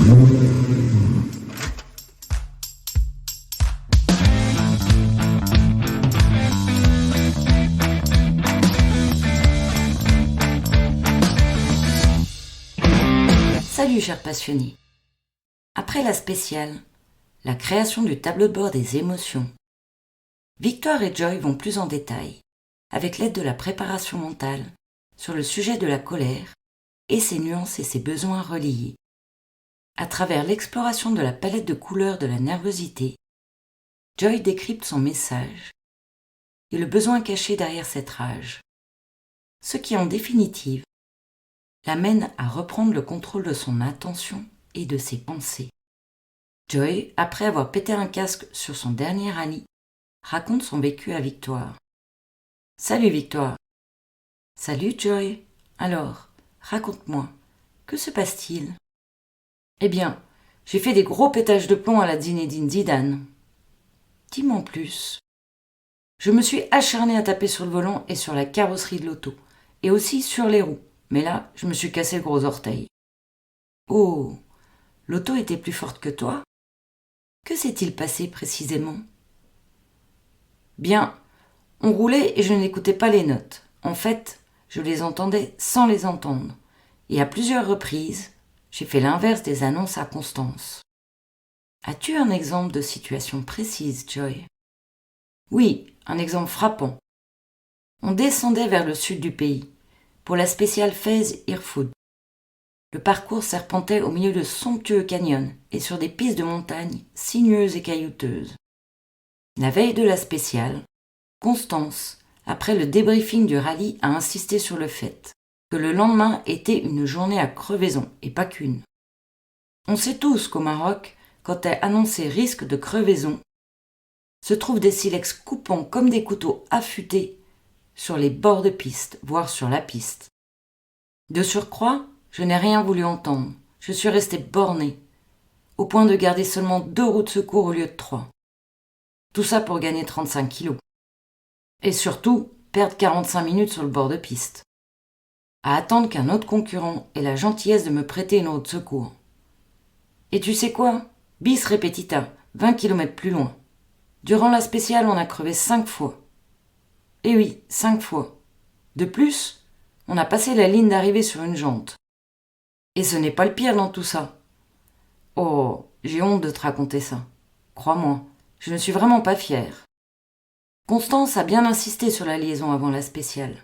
Salut chers passionnés. Après la spéciale, la création du tableau de bord des émotions, Victoire et Joy vont plus en détail, avec l'aide de la préparation mentale, sur le sujet de la colère et ses nuances et ses besoins reliés. À travers l'exploration de la palette de couleurs de la nervosité, Joy décrypte son message et le besoin caché derrière cette rage, ce qui en définitive l'amène à reprendre le contrôle de son attention et de ses pensées. Joy, après avoir pété un casque sur son dernier rallye, raconte son vécu à Victoire. Salut Victoire. Salut Joy. Alors, raconte-moi, que se passe-t-il? Eh bien, j'ai fait des gros pétages de plomb à la Zinedine Zidane. Dis-moi en plus. Je me suis acharnée à taper sur le volant et sur la carrosserie de l'auto, et aussi sur les roues, mais là, je me suis cassé le gros orteil. Oh, l'auto était plus forte que toi? Que s'est-il passé précisément? Bien, on roulait et je n'écoutais pas les notes. En fait, je les entendais sans les entendre. Et à plusieurs reprises, j'ai fait l'inverse des annonces à Constance. As-tu un exemple de situation précise, Joy? Oui, un exemple frappant. On descendait vers le sud du pays, pour la spéciale Fez-Irfoud. Le parcours serpentait au milieu de somptueux canyons et sur des pistes de montagne sinueuses et caillouteuses. La veille de la spéciale, Constance, après le débriefing du rallye, a insisté sur le fait que le lendemain était une journée à crevaison, et pas qu'une. On sait tous qu'au Maroc, quand est annoncé risque de crevaison, se trouvent des silex coupants comme des couteaux affûtés sur les bords de piste, voire sur la piste. De surcroît, je n'ai rien voulu entendre. Je suis restée bornée, au point de garder seulement 2 roues de secours au lieu de 3. Tout ça pour gagner 35 kilos. Et surtout, perdre 45 minutes sur le bord de piste. À attendre qu'un autre concurrent ait la gentillesse de me prêter une roue de secours. Et tu sais quoi? Bis repetita, 20 km plus loin. Durant la spéciale, on a crevé 5 fois. Eh oui, 5 fois. De plus, on a passé la ligne d'arrivée sur une jante. Et ce n'est pas le pire dans tout ça. Oh, j'ai honte de te raconter ça. Crois-moi, je ne suis vraiment pas fière. Constance a bien insisté sur la liaison avant la spéciale,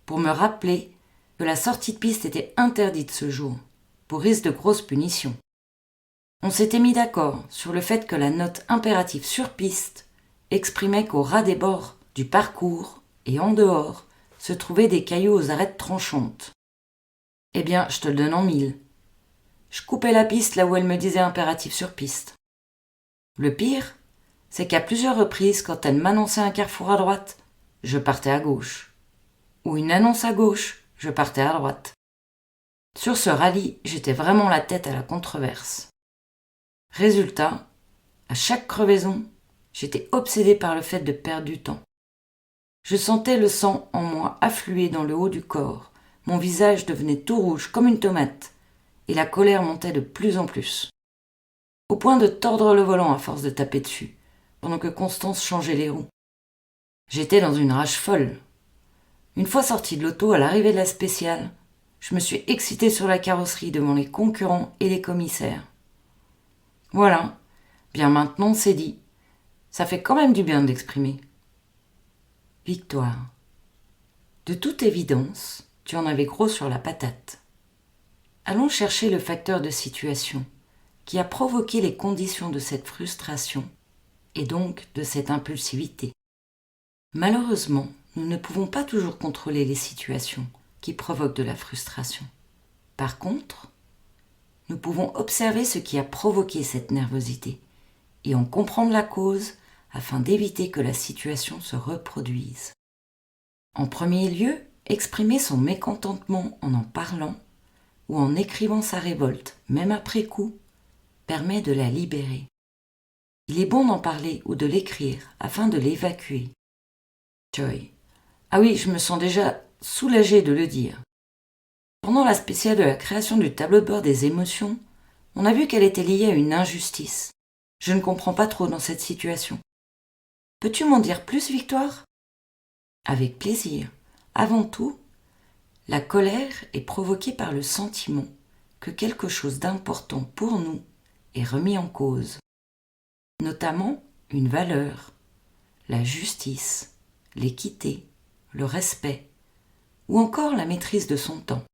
pour me rappeler que la sortie de piste était interdite ce jour, pour risque de grosses punitions. On s'était mis d'accord sur le fait que la note impérative sur piste exprimait qu'au ras des bords du parcours et en dehors se trouvaient des cailloux aux arêtes tranchantes. Eh bien, je te le donne en 1000. Je coupais la piste là où elle me disait impératif sur piste. Le pire, c'est qu'à plusieurs reprises, quand elle m'annonçait un carrefour à droite, je partais à gauche. Ou une annonce à gauche, je partais à droite. Sur ce rallye, j'étais vraiment la tête à la controverse. Résultat, à chaque crevaison, j'étais obsédée par le fait de perdre du temps. Je sentais le sang en moi affluer dans le haut du corps, mon visage devenait tout rouge comme une tomate, et la colère montait de plus en plus. Au point de tordre le volant à force de taper dessus, pendant que Constance changeait les roues. J'étais dans une rage folle. Une fois sortie de l'auto à l'arrivée de la spéciale, je me suis excitée sur la carrosserie devant les concurrents et les commissaires. Voilà, bien maintenant c'est dit. Ça fait quand même du bien de l'exprimer. Victoire. De toute évidence, tu en avais gros sur la patate. Allons chercher le facteur de situation qui a provoqué les conditions de cette frustration et donc de cette impulsivité. Malheureusement, nous ne pouvons pas toujours contrôler les situations qui provoquent de la frustration. Par contre, nous pouvons observer ce qui a provoqué cette nervosité et en comprendre la cause afin d'éviter que la situation se reproduise. En premier lieu, exprimer son mécontentement en parlant ou en écrivant sa révolte, même après coup, permet de la libérer. Il est bon d'en parler ou de l'écrire afin de l'évacuer. Joy. Ah oui, je me sens déjà soulagée de le dire. Pendant la spéciale de la création du tableau de bord des émotions, On a vu qu'elle était liée à une injustice. Je ne comprends pas trop dans cette situation. Peux-tu m'en dire plus, Victoire ? Avec plaisir. Avant tout, la colère est provoquée par le sentiment que quelque chose d'important pour nous est remis en cause, notamment une valeur, la justice, l'équité, le respect, ou encore la maîtrise de son temps.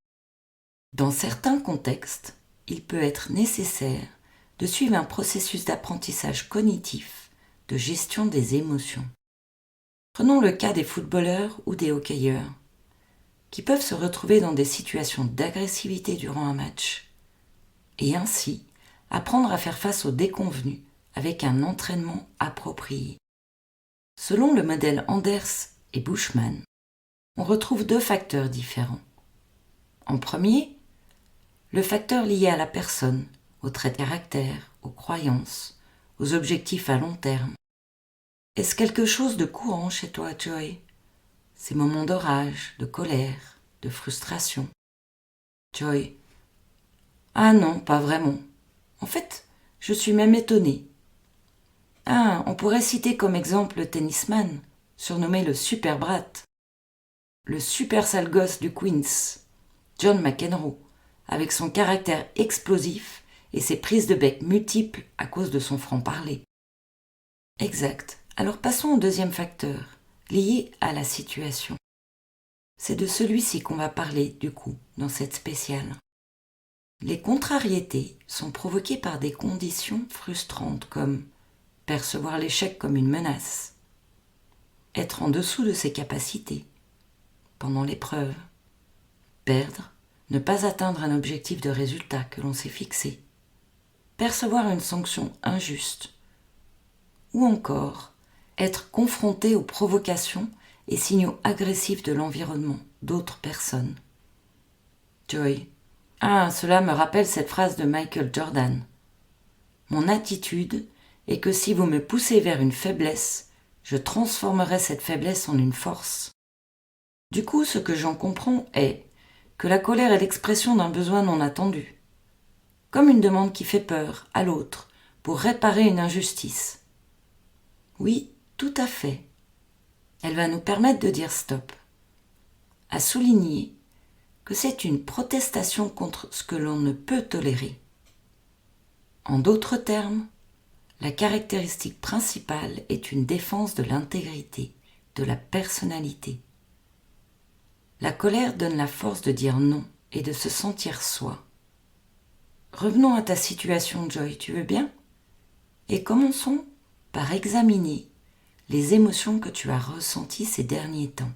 Dans certains contextes, il peut être nécessaire de suivre un processus d'apprentissage cognitif de gestion des émotions. Prenons le cas des footballeurs ou des hockeyeurs, qui peuvent se retrouver dans des situations d'agressivité durant un match, et ainsi apprendre à faire face aux déconvenus avec un entraînement approprié. Selon le modèle Anders et Bushman, on retrouve 2 facteurs différents. En premier, le facteur lié à la personne, aux traits de caractère, aux croyances, aux objectifs à long terme. Est-ce quelque chose de courant chez toi, Joy ? Ces moments de rage, de colère, de frustration. Joy : ah non, pas vraiment. En fait, je suis même étonnée. Ah, on pourrait citer comme exemple le tennisman, surnommé le Super Brat, le super sale gosse du Queens, John McEnroe, avec son caractère explosif et ses prises de bec multiples à cause de son franc-parler. Exact. Alors passons au deuxième facteur, lié à la situation. C'est de celui-ci qu'on va parler, du coup, dans cette spéciale. Les contrariétés sont provoquées par des conditions frustrantes comme percevoir l'échec comme une menace, être en dessous de ses capacités pendant l'épreuve, perdre, ne pas atteindre un objectif de résultat que l'on s'est fixé, percevoir une sanction injuste, ou encore être confronté aux provocations et signaux agressifs de l'environnement, d'autres personnes. Joy : ah, cela me rappelle cette phrase de Michael Jordan. Mon attitude est que si vous me poussez vers une faiblesse, je transformerai cette faiblesse en une force. Du coup, ce que j'en comprends est que la colère est l'expression d'un besoin non attendu, comme une demande qui fait peur à l'autre pour réparer une injustice. Oui, tout à fait. Elle va nous permettre de dire stop, à souligner que c'est une protestation contre ce que l'on ne peut tolérer. En d'autres termes, la caractéristique principale est une défense de l'intégrité, de la personnalité. La colère donne la force de dire non et de se sentir soi. Revenons à ta situation, Joy, tu veux bien ? Et commençons par examiner les émotions que tu as ressenties ces derniers temps.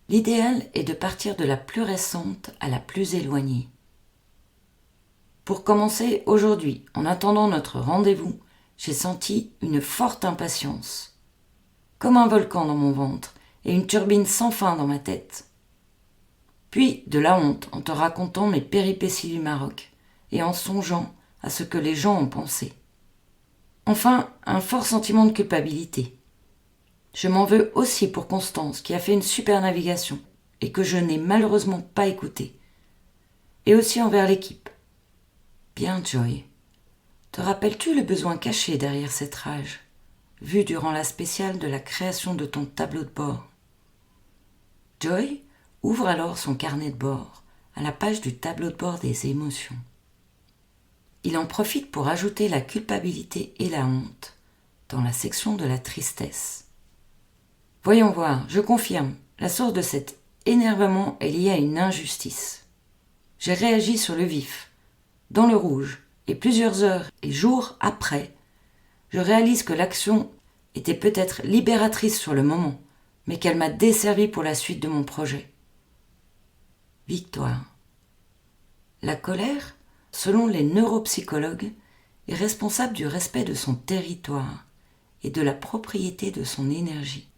L'idéal est de partir de la plus récente à la plus éloignée. Pour commencer, aujourd'hui, en attendant notre rendez-vous, j'ai senti une forte impatience, comme un volcan dans mon ventre et une turbine sans fin dans ma tête. Puis de la honte en te racontant mes péripéties du Maroc et en songeant à ce que les gens ont pensé. Enfin, un fort sentiment de culpabilité. Je m'en veux aussi pour Constance qui a fait une super navigation et que je n'ai malheureusement pas écoutée. Et aussi envers l'équipe. Bien, Joy. Te rappelles-tu le besoin caché derrière cette rage, vu durant la spéciale de la création de ton tableau de bord ? Joy ouvre alors son carnet de bord à la page du tableau de bord des émotions. Il en profite pour ajouter la culpabilité et la honte dans la section de la tristesse. Voyons voir, je confirme, la source de cet énervement est liée à une injustice. J'ai réagi sur le vif, dans le rouge, et plusieurs heures et jours après, je réalise que l'action était peut-être libératrice sur le moment, mais qu'elle m'a desservi pour la suite de mon projet. Victoire. La colère, selon les neuropsychologues, est responsable du respect de son territoire et de la propriété de son énergie.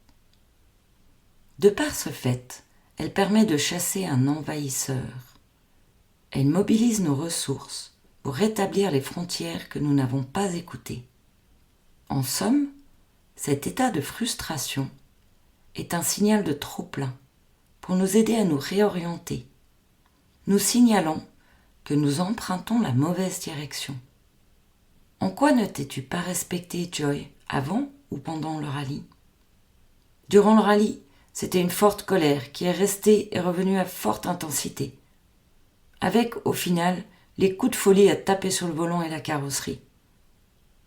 De par ce fait, elle permet de chasser un envahisseur. Elle mobilise nos ressources pour rétablir les frontières que nous n'avons pas écoutées. En somme, cet état de frustration est un signal de trop-plein pour nous aider à nous réorienter, nous signalant que nous empruntons la mauvaise direction. En quoi ne t'es-tu pas respecté, Joy, avant ou pendant le rallye ? Durant le rallye, c'était une forte colère qui est restée et revenue à forte intensité, avec, au final, les coups de folie à taper sur le volant et la carrosserie.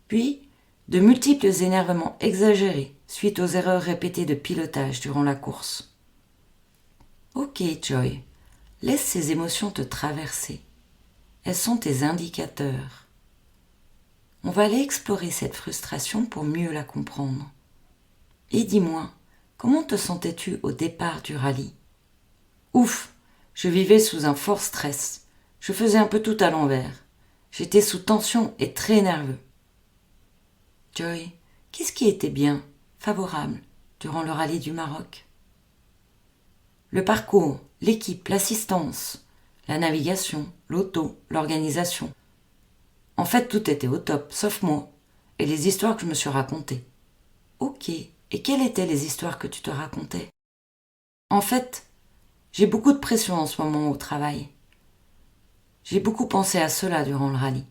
Puis, de multiples énervements exagérés suite aux erreurs répétées de pilotage durant la course. Ok, Joy, laisse ces émotions te traverser. Elles sont tes indicateurs. On va aller explorer cette frustration pour mieux la comprendre. Et dis-moi, comment te sentais-tu au départ du rallye ? Ouf, je vivais sous un fort stress. Je faisais un peu tout à l'envers. J'étais sous tension et très nerveux. Joy, qu'est-ce qui était bien, favorable, durant le rallye du Maroc ? Le parcours, l'équipe, l'assistance, la navigation, l'auto, l'organisation. En fait, tout était au top, sauf moi, et les histoires que je me suis racontées. Ok, et quelles étaient les histoires que tu te racontais ? En fait, j'ai beaucoup de pression en ce moment au travail. J'ai beaucoup pensé à cela durant le rallye.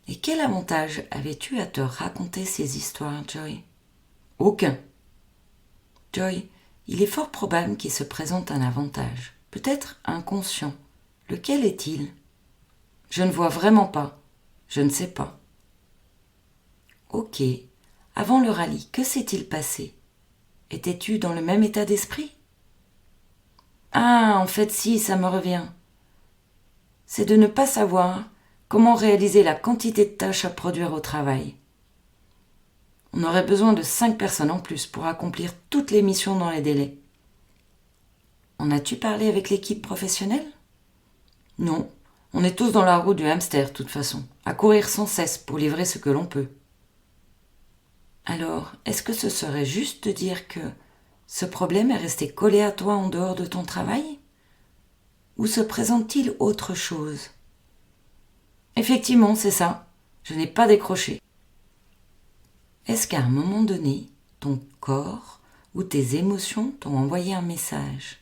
Et quel avantage avais-tu à te raconter ces histoires, Joy ? Aucun. Joy, il est fort probable qu'il se présente un avantage, peut-être inconscient. Lequel est-il ? Je ne vois vraiment pas. Je ne sais pas. Ok. Avant le rallye, que s'est-il passé ? Étais-tu dans le même état d'esprit ? Ah, en fait, si, ça me revient. C'est de ne pas savoir comment réaliser la quantité de tâches à produire au travail. On aurait besoin de 5 personnes en plus pour accomplir toutes les missions dans les délais. En as-tu parlé avec l'équipe professionnelle ? Non, on est tous dans la roue du hamster, de toute façon, à courir sans cesse pour livrer ce que l'on peut. Alors, est-ce que ce serait juste de dire que ce problème est resté collé à toi en dehors de ton travail ? Ou se présente-t-il autre chose ? Effectivement, c'est ça. Je n'ai pas décroché. Est-ce qu'à un moment donné, ton corps ou tes émotions t'ont envoyé un message ?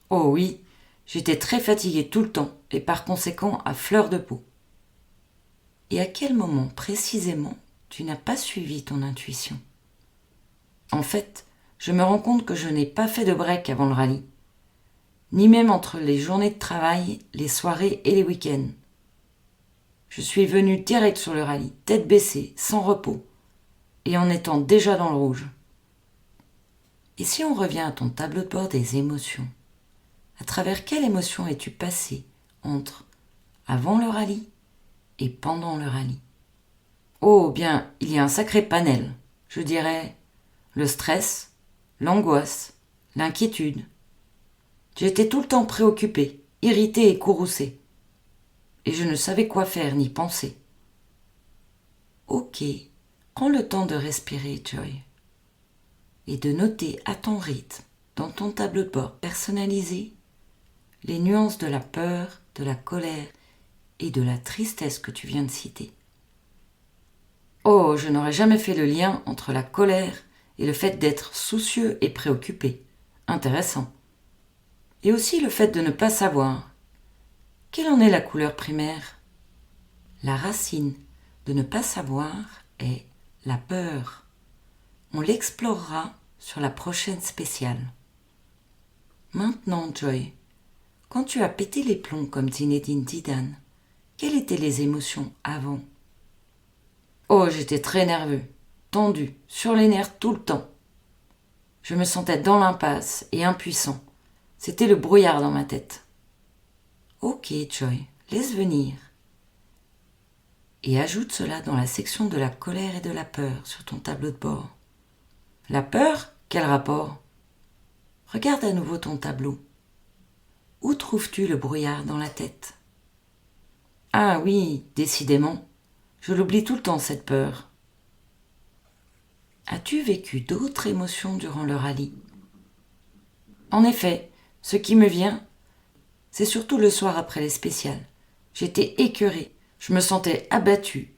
Oh oui, j'étais très fatiguée tout le temps et par conséquent à fleur de peau. Et à quel moment précisément tu n'as pas suivi ton intuition ? En fait, je me rends compte que je n'ai pas fait de break avant le rallye, ni même entre les journées de travail, les soirées et les week-ends. Je suis venue direct sur le rallye, tête baissée, sans repos, et en étant déjà dans le rouge. Et si on revient à ton tableau de bord des émotions, à travers quelle émotion es-tu passé entre avant le rallye et pendant le rallye ? Oh bien, il y a un sacré panel, je dirais le stress, l'angoisse, l'inquiétude. J'étais tout le temps préoccupée, irritée et courroucée. Et je ne savais quoi faire ni penser. Ok, prends le temps de respirer, Joy, et de noter à ton rythme, dans ton tableau de bord personnalisé, les nuances de la peur, de la colère et de la tristesse que tu viens de citer. Oh, je n'aurais jamais fait le lien entre la colère et le fait d'être soucieux et préoccupé. Intéressant. Et aussi le fait de ne pas savoir. Quelle en est la couleur primaire ? La racine de ne pas savoir est la peur. On l'explorera sur la prochaine spéciale. Maintenant, Joy, quand tu as pété les plombs comme Zinedine Zidane, quelles étaient les émotions avant ? Oh, j'étais très nerveux, tendu, sur les nerfs tout le temps. Je me sentais dans l'impasse et impuissant. C'était le brouillard dans ma tête. Ok, Joy, laisse venir. Et ajoute cela dans la section de la colère et de la peur sur ton tableau de bord. La peur ? Quel rapport ? Regarde à nouveau ton tableau. Où trouves-tu le brouillard dans la tête ? Ah oui, décidément, je l'oublie tout le temps cette peur. As-tu vécu d'autres émotions durant le rallye ? En effet, ce qui me vient, c'est surtout le soir après les spéciales. J'étais écœurée, je me sentais abattue,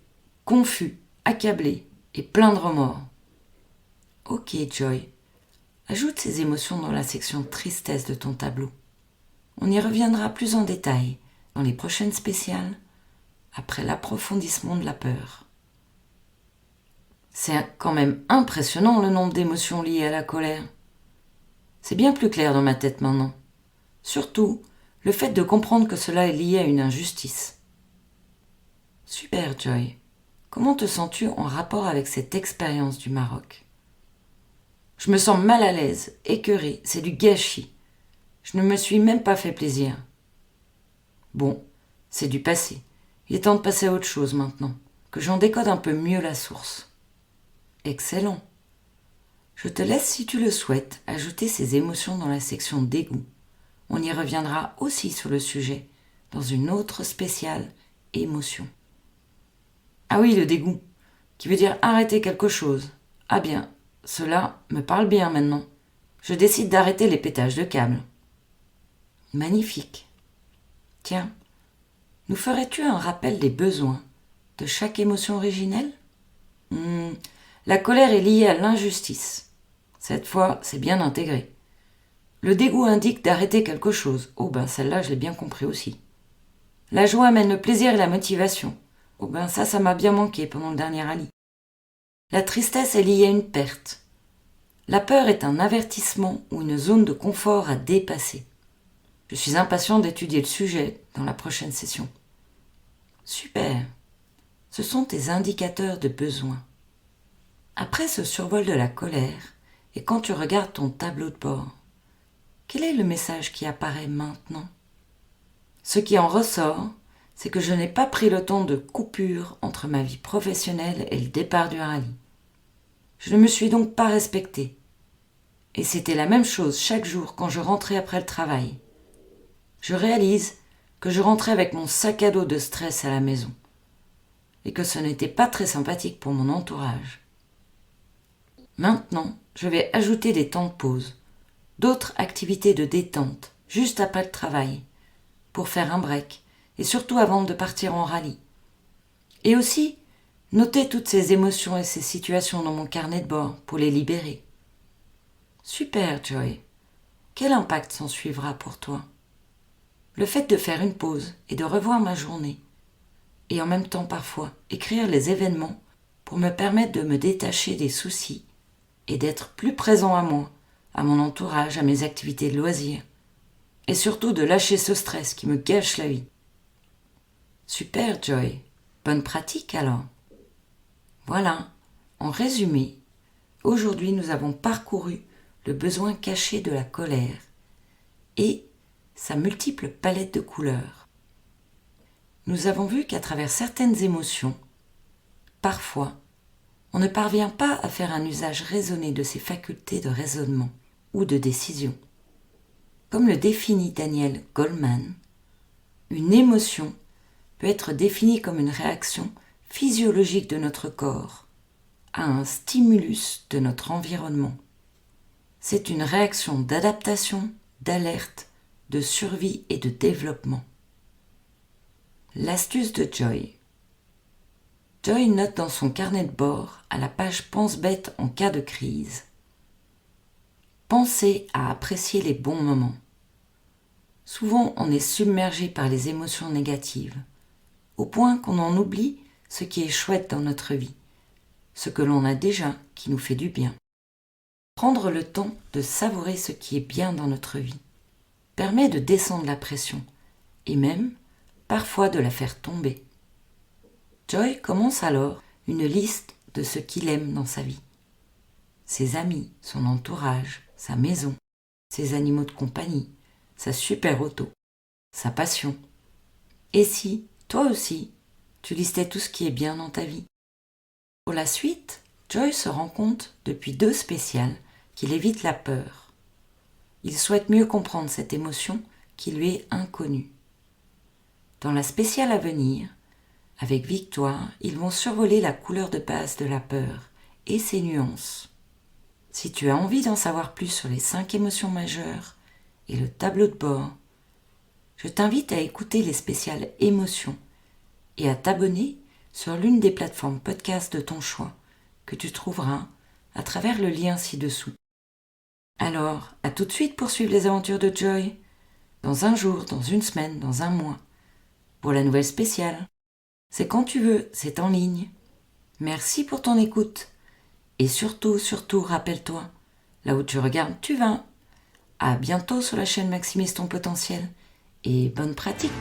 confus, accablé et plein de remords. Ok, Joy, ajoute ces émotions dans la section tristesse de ton tableau. On y reviendra plus en détail dans les prochaines spéciales, après l'approfondissement de la peur. C'est quand même impressionnant le nombre d'émotions liées à la colère. C'est bien plus clair dans ma tête maintenant. Surtout, le fait de comprendre que cela est lié à une injustice. Super, Joy. Comment te sens-tu en rapport avec cette expérience du Maroc ? Je me sens mal à l'aise, écœurée, c'est du gâchis. Je ne me suis même pas fait plaisir. Bon, c'est du passé. Il est temps de passer à autre chose maintenant, que j'en décode un peu mieux la source. Excellent. Je te laisse, si tu le souhaites, ajouter ces émotions dans la section dégoût. On y reviendra aussi sur le sujet, dans une autre spéciale émotion. Ah oui, le dégoût, qui veut dire arrêter quelque chose. Ah bien, cela me parle bien maintenant. Je décide d'arrêter les pétages de câbles. Magnifique. Tiens, nous ferais-tu un rappel des besoins de chaque émotion originelle ? La colère est liée à l'injustice. Cette fois, c'est bien intégré. Le dégoût indique d'arrêter quelque chose. Oh ben celle-là, je l'ai bien compris aussi. La joie amène le plaisir et la motivation. Oh ben ça m'a bien manqué pendant le dernier rallye. La tristesse est liée à une perte. La peur est un avertissement ou une zone de confort à dépasser. Je suis impatient d'étudier le sujet dans la prochaine session. Super. Ce sont tes indicateurs de besoin. Après ce survol de la colère, et quand tu regardes ton tableau de bord, quel est le message qui apparaît maintenant ? Ce qui en ressort, c'est que je n'ai pas pris le temps de coupure entre ma vie professionnelle et le départ du rallye. Je ne me suis donc pas respectée. Et c'était la même chose chaque jour quand je rentrais après le travail. Je réalise que je rentrais avec mon sac à dos de stress à la maison. Et que ce n'était pas très sympathique pour mon entourage. Maintenant, je vais ajouter des temps de pause, d'autres activités de détente, juste après le travail, pour faire un break, et surtout avant de partir en rallye. Et aussi, noter toutes ces émotions et ces situations dans mon carnet de bord pour les libérer. Super, Joy. Quel impact s'en suivra pour toi ? Le fait de faire une pause et de revoir ma journée, et en même temps parfois écrire les événements pour me permettre de me détacher des soucis et d'être plus présent à moi, à mon entourage, à mes activités de loisirs, et surtout de lâcher ce stress qui me gâche la vie. Super, Joy. Bonne pratique alors. Voilà, en résumé, aujourd'hui nous avons parcouru le besoin caché de la colère et sa multiple palette de couleurs. Nous avons vu qu'à travers certaines émotions, parfois, on ne parvient pas à faire un usage raisonné de ses facultés de raisonnement ou de décision. Comme le définit Daniel Goleman, une émotion peut être définie comme une réaction physiologique de notre corps à un stimulus de notre environnement. C'est une réaction d'adaptation, d'alerte, de survie et de développement. L'astuce de Joy. Joy note dans son carnet de bord, à la page Pense bête en cas de crise. Pensez à apprécier les bons moments. Souvent, on est submergé par les émotions négatives, au point qu'on en oublie ce qui est chouette dans notre vie, ce que l'on a déjà qui nous fait du bien. Prendre le temps de savourer ce qui est bien dans notre vie permet de descendre la pression et même, parfois, de la faire tomber. Joy commence alors une liste de ce qu'il aime dans sa vie. Ses amis, son entourage, sa maison, ses animaux de compagnie, sa super auto, sa passion. Et si, toi aussi, tu listais tout ce qui est bien dans ta vie ? Pour la suite, Joy se rend compte, depuis 2 spéciales, qu'il évite la peur. Il souhaite mieux comprendre cette émotion qui lui est inconnue. Dans la spéciale à venir, avec Victoire, ils vont survoler la couleur de base de la peur et ses nuances. Si tu as envie d'en savoir plus sur les 5 émotions majeures et le tableau de bord, je t'invite à écouter les spéciales émotions et à t'abonner sur l'une des plateformes podcast de ton choix que tu trouveras à travers le lien ci-dessous. Alors, à tout de suite pour suivre les aventures de Joy, dans un jour, dans une semaine, dans un mois. pour la nouvelle spéciale. C'est quand tu veux, c'est en ligne. Merci pour ton écoute. Et surtout, rappelle-toi, là où tu regardes, tu vas. À bientôt sur la chaîne Maximise ton potentiel. Et bonne pratique.